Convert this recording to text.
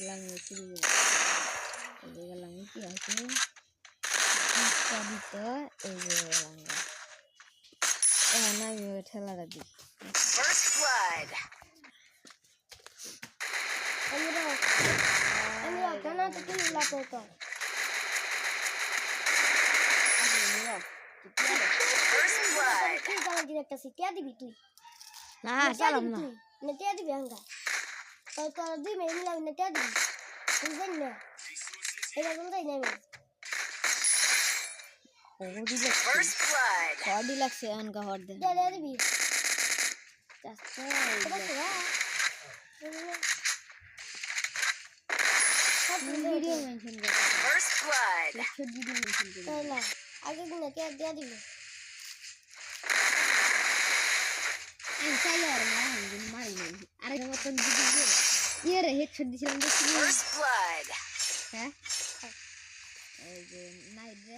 গেলাম গেলাম কি আছে দিতে এই যে এখন আমি ঠেলাটা দিই আমি ওখানে তো কি লাগতো তো তুই জানা দিন একটা সিটিয়া দিবি তুই না চালাম না নেটিয়া দিবি আঙ্গা তো দুই মিনিট মিলাম নেটিয়া দিবি তুই জানি না এটা কোন তাই নেবে হর্ডি লাগছে আনকা হর্ড দে নেটিয়া দিবি ভিডিও মেনশন করে ফার্স্ট ব্লাড ভিডিও মেনশন করে না আগে দিন নেটিয়া দিয়া দিবি আমি চাইলে আর মারি নাই আরে মতন দিদি ইয়ে রে হেডশট দিছিলাম দেখছি ফার্স্ট ব্লাড হ্যাঁ এই যে নাইট রে